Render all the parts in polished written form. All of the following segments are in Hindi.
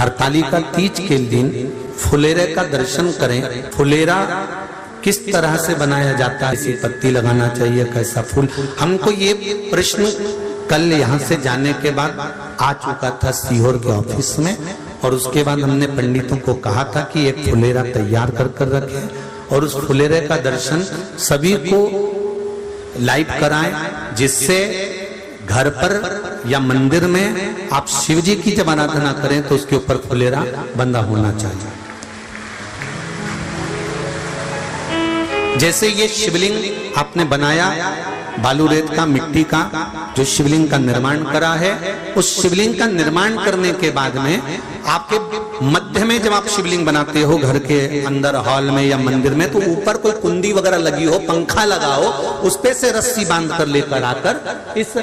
हरतालिका तीज के दिन फुलेरे का दर्शन करें। फुलेरा किस तरह से बनाया जाता है, इसी पत्ती लगाना चाहिए, कैसा फूल, हमको ये प्रश्न कल यहाँ से जाने के बाद आ चुका था सीहोर के ऑफिस में। और उसके बाद हमने पंडितों को कहा था कि एक फुलेरा तैयार कर कर रखें और उस फुलेरे का दर्शन सभी को लाइव कराएं, जिससे घर पर या मंदिर में आप शिव जी की जब आराधना करें तो उसके ऊपर फुलेरा बंधा होना चाहिए। जैसे ये शिवलिंग आपने बनाया बालू रेत का, मिट्टी का, जो शिवलिंग का निर्माण करा है, उस शिवलिंग का निर्माण करने के बाद में आपके मध्य में जब आप शिवलिंग बनाते हो घर के अंदर हॉल में या मंदिर में, तो ऊपर कोई कुंडी वगैरह लगी हो, पंखा लगा हो, उस पे से रस्सी बांध कर लेकर आकर इस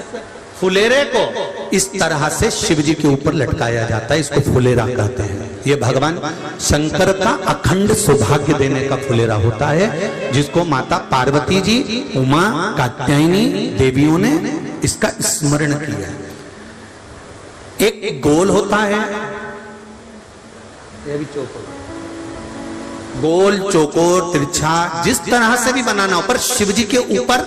फुलेरे को इस तरह से शिव जी के ऊपर लटकाया जाता है। इसको फुलेरा कहते हैं। ये भगवान शंकर का अखंड सौभाग्य देने का फुलेरा होता है, जिसको माता पार्वती जी, उमा, कात्यायनी देवियों ने इसका स्मरण किया। एक गोल होता है, ये भी चौकोर, गोल, चौकोर, तिरछा, जिस तरह से भी बनाना हो, पर शिव जी के ऊपर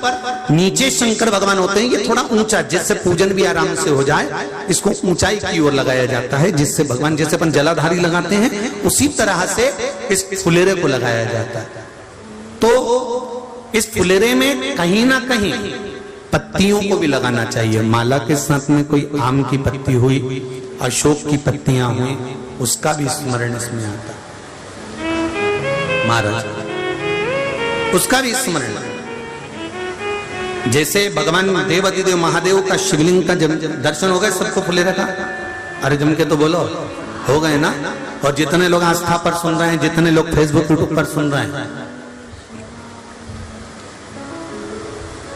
नीचे शंकर भगवान होते हैं। ये थोड़ा ऊंचा, जिससे पूजन भी आराम से हो जाए, इसको ऊंचाई की ओर लगाया जाता है, जिससे भगवान, जैसे अपन जलाधारी लगाते हैं, उसी तरह से इस फुलेरे को लगाया जाता है। तो इस फुलेरे में कहीं ना कहीं पत्तियों को भी लगाना चाहिए। माला के साथ में कोई आम की पत्ती हुई, अशोक की पत्तियां हुई, उसका भी स्मरण इसमें आता है महाराज, उसका भी स्मरण। जैसे भगवान देवाधिदेव महादेव का शिवलिंग का जब दर्शन हो गए सबको फुलेरा का, अरे जम के तो बोलो, हो गए ना। और जितने लोग आस्था पर सुन रहे हैं, जितने लोग फेसबुक यूट्यूब पर सुन रहे हैं,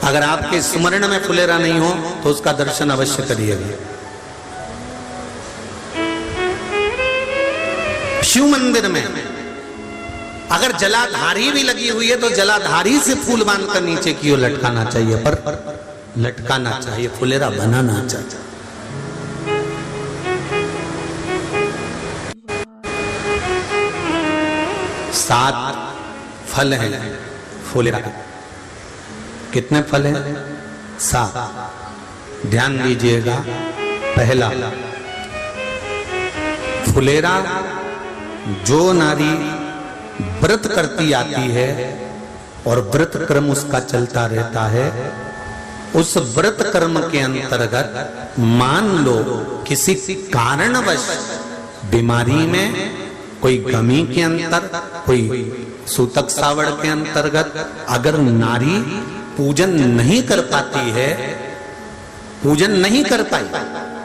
अगर आपके स्मरण में फुलेरा नहीं हो तो उसका दर्शन अवश्य करिएगा। शिव मंदिर में अगर जलाधारी भी लगी हुई है तो जलाधारी से फूल बांधकर नीचे की ओर लटकाना चाहिए, पर लटकाना चाहिए, फुलेरा बनाना चाहिए। सात फल हैं फुलेरा के। कितने फल हैं? 7। ध्यान दीजिएगा। पहला, फुलेरा जो नारी व्रत करती आती है और व्रत कर्म उसका चलता रहता है, उस व्रत कर्म के अंतर्गत मान लो किसी कारणवश बीमारी में, कोई गमी के अंतर, कोई सूतक सावड़ के अंतर्गत अगर नारी पूजन नहीं कर पाती है, पूजन नहीं कर पाई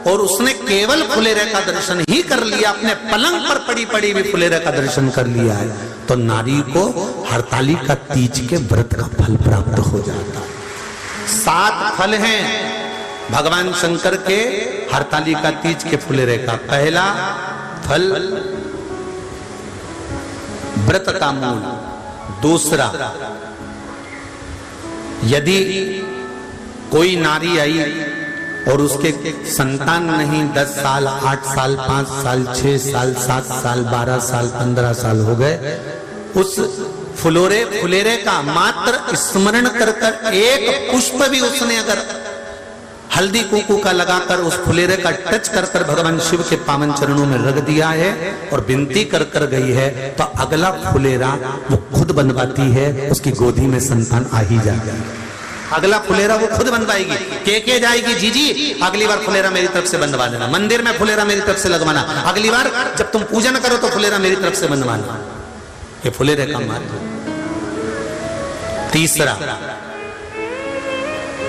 और उसने केवल फुलेरे का दर्शन ही कर लिया, अपने पलंग पर पड़ी पड़ी भी फुलेरे का दर्शन कर लिया है, तो नारी को हरतालिका तीज के व्रत का फल प्राप्त हो जाता है। 7 फल हैं भगवान शंकर के हरतालिका तीज के फुलेरे का। पहला फल व्रत का मूल। दूसरा, यदि कोई नारी आई और उसके संतान नहीं, 10 साल, 8 साल, 5 साल, 6 साल, 7 साल, 12 साल, 15 साल हो गए, उस फुलेरे का मात्र स्मरण कर कर एक पुष्प भी उसने अगर हल्दी कुंकू का लगाकर उस फुलेरे का टच कर कर भगवान शिव के पावन चरणों में रख दिया है और विनती कर कर गई है, तो अगला फुलेरा वो खुद बनवाती है, उसकी गोदी में संतान आ ही जाएगा। अगला फुलेरा वो खुद बनवाएगी, के जाएगी, जी अगली बार फुलेरा मेरी तरफ से बनवा देना, मंदिर में फुलेरा मेरी तरफ से लगवाना, अगली बार जब तुम पूजन करो तो फुलेरा मेरी तरफ से बनवाना। ये फुलेरे का महत्व। तीसरा,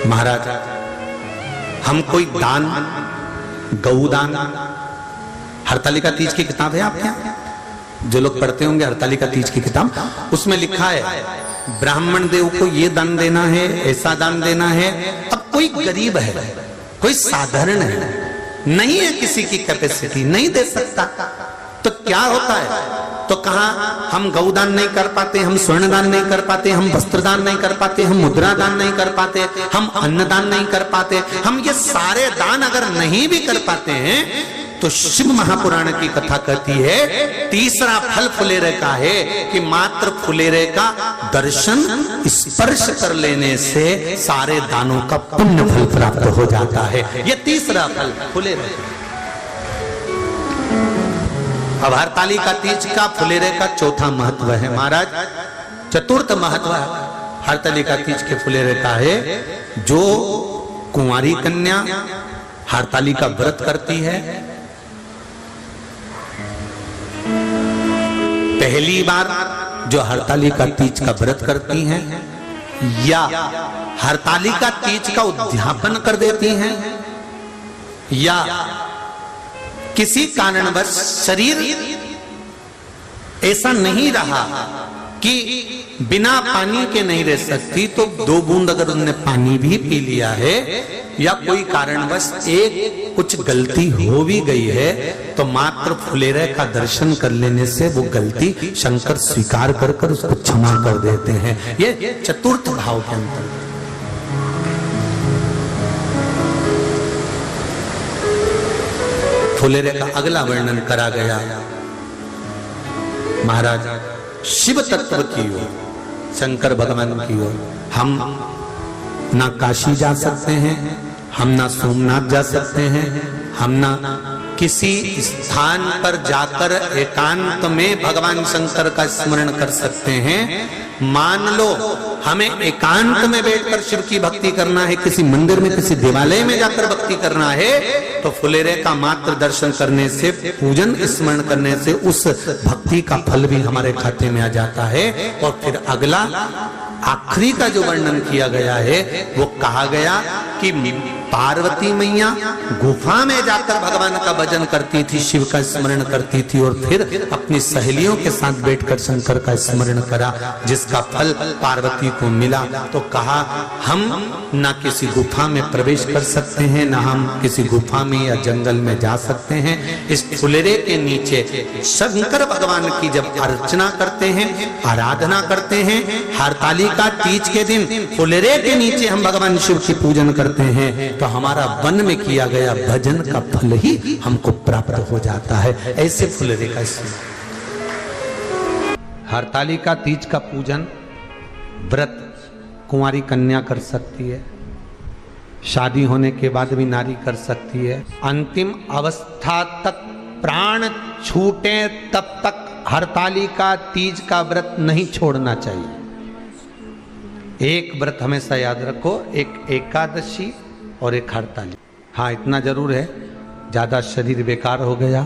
महाराज हम कोई दान, गौदान, हरतालिका तीज की किताब है आपके यहाँ, जो लोग पढ़ते होंगे हरतालिका तीज की किताब, उसमें लिखा है ब्राह्मण देव को ये दान देना है, ऐसा दान देना है। अब कोई गरीब है, कोई साधारण है, नहीं है किसी की कैपेसिटी, नहीं दे सकता, तो क्या होता है? तो कहा हम गौदान नहीं कर पाते, हम स्वर्ण दान नहीं कर पाते, हम वस्त्र दान नहीं कर पाते, हम मुद्रा दान नहीं कर पाते, हम अन्न दान नहीं कर पाते, हम ये सारे दान अगर नहीं भी कर पाते हैं तो शिव महापुराण की कथा कहती है तीसरा फल फुलेरे का है कि मात्र फुलेरे का दर्शन स्पर्श कर लेने से सारे दानों का पुण्य फल प्राप्त हो जाता है। यह तीसरा फल फुलेरे। अब हरतालिका तीज का फुलेरे का चौथा महत्व है महाराज। चतुर्थ महत्व हरतालिका तीज के फुलेरे का है जो कुंवारी कन्या हरतालिका व्रत करती है, पहली बार जो हरतालिका तीज का व्रत करती हैं या हरतालिका तीज का उद्यापन कर देती हैं या किसी कारणवश शरीर ऐसा नहीं रहा कि बिना पानी के नहीं रह सकती, तो 2 बूंद अगर उन्होंने पानी भी पी लिया है या कोई कारणवश एक कुछ गलती हो भी गई है तो मात्र फुलेरे का दर्शन कर लेने से वो गलती शंकर स्वीकार कर उसको क्षमा कर देते हैं। ये चतुर्थ भाव के अंतर। फुलेरे का अगला वर्णन करा गया महाराज शिव तत्व की ओर, शंकर भगवान की ओर। हम ना काशी जा सकते हैं, हम ना सोमनाथ जा सकते हैं, हम ना किसी स्थान पर जाकर एकांत में भगवान शंकर का स्मरण कर सकते हैं। मान लो हमें एकांत में बैठकर शिव की भक्ति करना है, किसी मंदिर में किसी देवालय में जाकर भक्ति करना है, तो फुलेरे का मात्र दर्शन करने से, पूजन स्मरण करने से उस भक्ति का फल भी हमारे खाते में आ जाता है। और फिर अगला आखिरी का जो वर्णन किया गया है वो कहा गया कि पार्वती मैया गुफा में जाकर भगवान का भजन करती थी, शिव का स्मरण करती थी और फिर अपनी सहेलियों के साथ बैठकर शंकर का स्मरण करा, जिसका फल पार्वती को मिला। तो कहा हम ना किसी गुफा में प्रवेश कर सकते हैं, ना हम किसी गुफा में या जंगल में जा सकते हैं। इस फुलेरे के नीचे शंकर भगवान की जब अर्चना करते हैं, आराधना करते हैं, हरतालिका तीज के दिन फुलेरे के नीचे हम भगवान शिव की पूजन करते हैं, तो हमारा वन में किया गया भजन का फल ही हमको प्राप्त हो जाता है। ऐसे फुलेरे का हरतालिका तीज का पूजन व्रत कुंवारी कन्या कर सकती है, शादी होने के बाद भी नारी कर सकती है। अंतिम अवस्था तक प्राण छूटे तब तक हरतालिका तीज का व्रत नहीं छोड़ना चाहिए। एक व्रत हमेशा याद रखो, एक एकादशी और एक हरतालिका। हाँ इतना जरूर है, ज्यादा शरीर बेकार हो गया,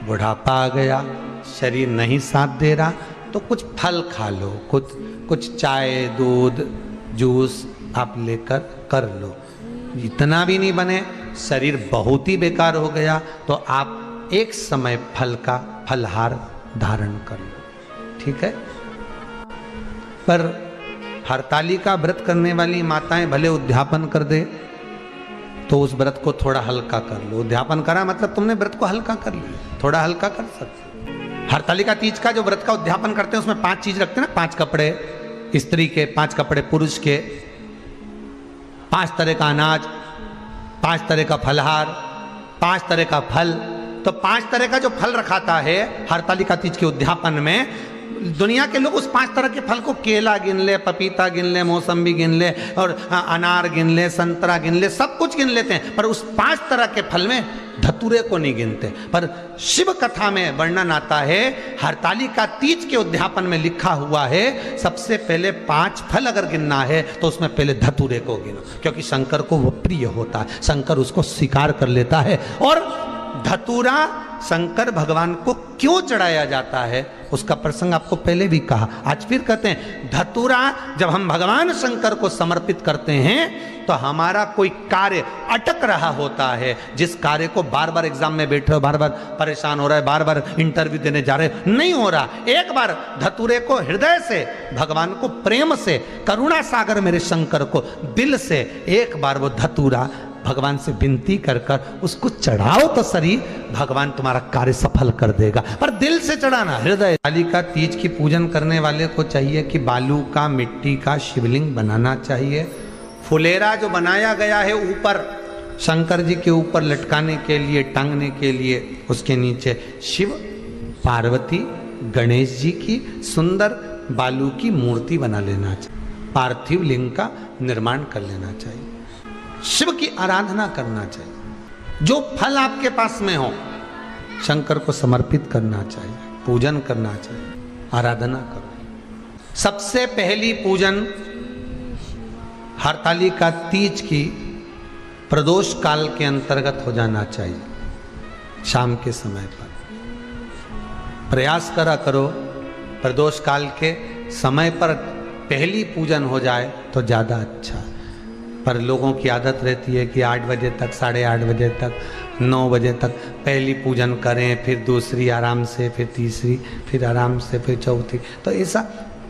बुढ़ापा आ गया, शरीर नहीं साथ दे रहा, तो कुछ फल खा लो, कुछ चाय दूध जूस आप लेकर कर लो। इतना भी नहीं बने, शरीर बहुत ही बेकार हो गया, तो आप एक समय फल का फलहार धारण कर लो, ठीक है। पर हरतालिका व्रत करने वाली माताएं भले उद्यापन कर दे तो उस व्रत को थोड़ा हल्का कर लो। उद्यापन करा मतलब तुमने व्रत को हल्का कर लिया, थोड़ा हल्का कर सकते। हरतालिका तीज का जो व्रत का उद्यापन करते हैं उसमें 5 चीज रखते हैं ना, 5 कपड़े स्त्री के, 5 कपड़े पुरुष के, 5 तरह का अनाज, 5 तरह का फलहार, 5 तरह का फल। तो 5 तरह का जो फल रखाता है हरतालिका तीज के उद्यापन में, दुनिया के लोग उस 5 तरह के फल को, केला गिन ले, पपीता गिन ले, मौसम्बी गिन ले और अनार गिन ले, संतरा गिन ले, सब कुछ गिन लेते हैं, पर उस 5 तरह के फल में धतूरे को नहीं गिनते। पर शिव कथा में वर्णन आता है, हरतालिका तीज के उद्यापन में लिखा हुआ है सबसे पहले 5 फल अगर गिनना है तो उसमें पहले धतूरे को गिनो, क्योंकि शंकर को वो प्रिय होता है, शंकर उसको स्वीकार कर लेता है। और धतूरा शंकर भगवान को क्यों चढ़ाया जाता है उसका प्रसंग आपको पहले भी कहा, आज फिर कहते हैं। धतूरा जब हम भगवान शंकर को समर्पित करते हैं तो हमारा कोई कार्य अटक रहा होता है, जिस कार्य को बार बार एग्जाम में बैठ रहे हो, बार बार परेशान हो रहा है, बार बार इंटरव्यू देने जा रहे हो, नहीं हो रहा, एक बार धतूरे को हृदय से भगवान को प्रेम से, करुणा सागर मेरे शंकर को दिल से एक बार वो धतूरा भगवान से विनती कर कर उसको चढ़ाओ तो सही, भगवान तुम्हारा कार्य सफल कर देगा। पर दिल से चढ़ाना, हृदय। हरतालिका तीज की पूजन करने वाले को चाहिए कि बालू का, मिट्टी का शिवलिंग बनाना चाहिए। फुलेरा जो बनाया गया है ऊपर शंकर जी के ऊपर लटकाने के लिए, टांगने के लिए उसके नीचे शिव, पार्वती, गणेश जी की सुंदर बालू की मूर्ति बना लेना चाहिए, पार्थिव लिंग का निर्माण कर लेना चाहिए, शिव की आराधना करना चाहिए। जो फल आपके पास में हो शंकर को समर्पित करना चाहिए, पूजन करना चाहिए, आराधना करो। सबसे पहली पूजन हरतालिका तीज की प्रदोष काल के अंतर्गत हो जाना चाहिए। शाम के समय पर प्रयास करा करो प्रदोष काल के समय पर पहली पूजन हो जाए तो ज़्यादा अच्छा है। पर लोगों की आदत रहती है कि 8 बजे तक, 8:30 बजे तक, 9 बजे तक पहली पूजन करें, फिर दूसरी आराम से, फिर तीसरी, फिर आराम से, फिर चौथी। तो ऐसा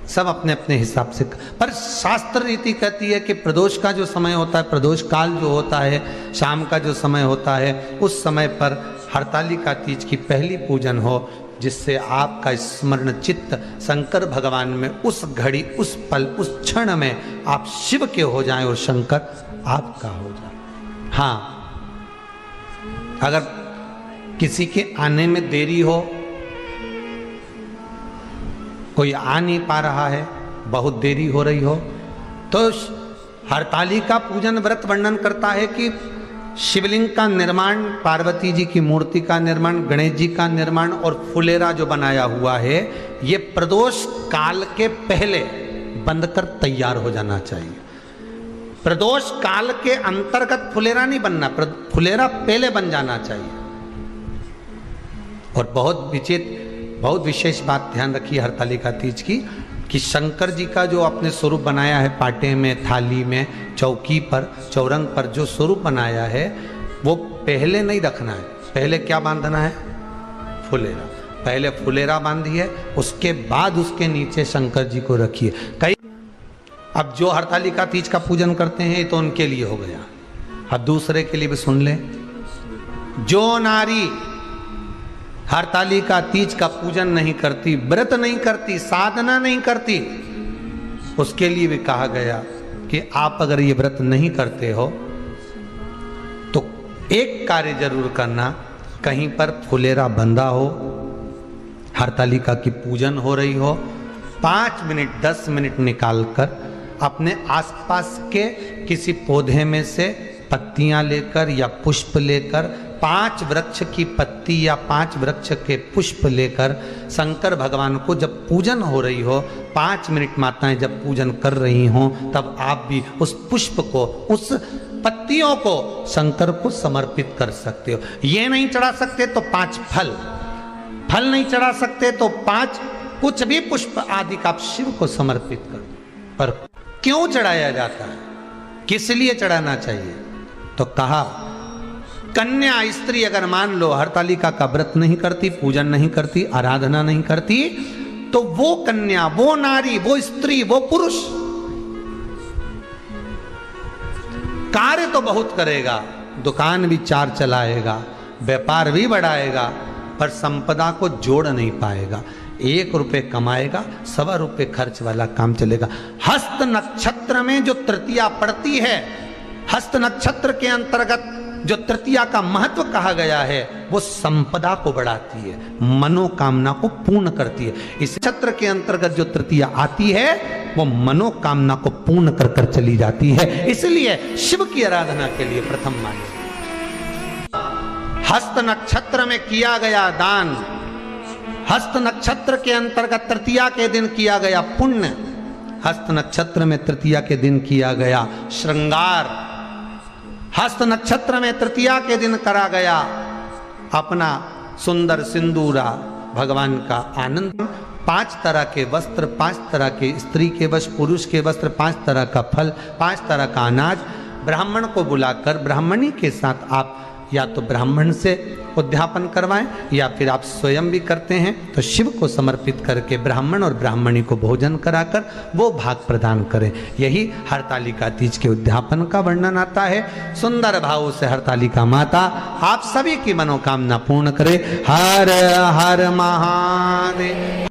सब अपने अपने हिसाब से। पर शास्त्र रीति कहती है कि प्रदोष का जो समय होता है, प्रदोष काल जो होता है, शाम का जो समय होता है, उस समय पर हरतालिका तीज की पहली पूजन हो, जिससे आपका स्मरण चित्त शंकर भगवान में उस घड़ी, उस पल, उस क्षण में आप शिव के हो जाएं और शंकर आपका हो जाए। हाँ, अगर किसी के आने में देरी हो, कोई आ नहीं पा रहा है, बहुत देरी हो रही हो, तो हरतालिका पूजन व्रत वर्णन करता है कि शिवलिंग का निर्माण, पार्वती जी की मूर्ति का निर्माण, गणेश जी का निर्माण और फुलेरा जो बनाया हुआ है, ये प्रदोष काल के पहले बंधकर तैयार हो जाना चाहिए। प्रदोष काल के अंतर्गत फुलेरा नहीं बनना, फुलेरा पहले बन जाना चाहिए। और बहुत विशेष बात ध्यान रखिए हरतालिका तीज की, कि शंकर जी का जो आपने स्वरूप बनाया है, पाटे में, थाली में, चौकी पर, चौरंग पर जो स्वरूप बनाया है, वो पहले नहीं रखना है। पहले क्या बांधना है? फुलेरा। पहले फुलेरा बांधिए, उसके बाद उसके नीचे शंकर जी को रखिए। कई अब जो हरतालिका तीज का पूजन करते हैं, ये तो उनके लिए हो गया। अब दूसरे के लिए भी सुन ले। जो नारी हरतालिका तीज का पूजन नहीं करती, व्रत नहीं करती, साधना नहीं करती, उसके लिए भी कहा गया कि आप अगर ये व्रत नहीं करते हो तो एक कार्य जरूर करना, कहीं पर फुलेरा बंधा हो, हरतालिका की पूजन हो रही हो, 5 मिनट 10 मिनट निकालकर अपने आसपास के किसी पौधे में से पत्तियां लेकर या पुष्प लेकर, 5 वृक्ष की पत्ती या 5 वृक्ष के पुष्प लेकर शंकर भगवान को जब पूजन हो रही हो, 5 मिनट माताएं जब पूजन कर रही हों, तब आप भी उस पुष्प को, उस पत्तियों को शंकर को समर्पित कर सकते हो। ये नहीं चढ़ा सकते तो 5 फल नहीं चढ़ा सकते तो 5 कुछ भी पुष्प आदि का आप शिव को समर्पित कर दो। पर क्यों चढ़ाया जाता है, किस लिए चढ़ाना चाहिए? तो कहा कन्या स्त्री अगर मान लो हरतालिका का व्रत नहीं करती, पूजन नहीं करती, आराधना नहीं करती, तो वो कन्या, वो नारी, वो स्त्री, वो पुरुष कार्य तो बहुत करेगा, दुकान भी 4 चलाएगा, व्यापार भी बढ़ाएगा, पर संपदा को जोड़ नहीं पाएगा। 1 रुपए कमाएगा, 1.25 रुपए खर्च वाला काम चलेगा। हस्त नक्षत्र में जो तृतीया पड़ती है, हस्त नक्षत्र के अंतर्गत जो तृतीया का महत्व कहा गया है, वो संपदा को बढ़ाती है, मनोकामना को पूर्ण करती है। इस नक्षत्र के अंतर्गत जो तृतीया आती है, वो मनोकामना को पूर्ण कर कर चली जाती है। इसलिए शिव की आराधना के लिए प्रथम माने। हस्त नक्षत्र में किया गया दान, हस्त नक्षत्र के अंतर्गत तृतीया के दिन किया गया पुण्य, हस्त नक्षत्र में तृतीया के दिन किया गया श्रृंगार, हस्त नक्षत्र में तृतीया के दिन करा गया अपना सुंदर सिंदूरा, भगवान का आनंद, 5 तरह के वस्त्र, 5 तरह के स्त्री के वस्त्र, पुरुष के वस्त्र, 5 तरह का फल, 5 तरह का अनाज, ब्राह्मण को बुलाकर ब्राह्मणी के साथ आप या तो ब्राह्मण से उद्यापन करवाएं या फिर आप स्वयं भी करते हैं, तो शिव को समर्पित करके ब्राह्मण और ब्राह्मणी को भोजन कराकर वो भाग प्रदान करें। यही हरतालिका तीज के उद्यापन का वर्णन आता है। सुंदर भाव से हरतालिका माता आप सभी की मनोकामना पूर्ण करे। हर हर महादेव।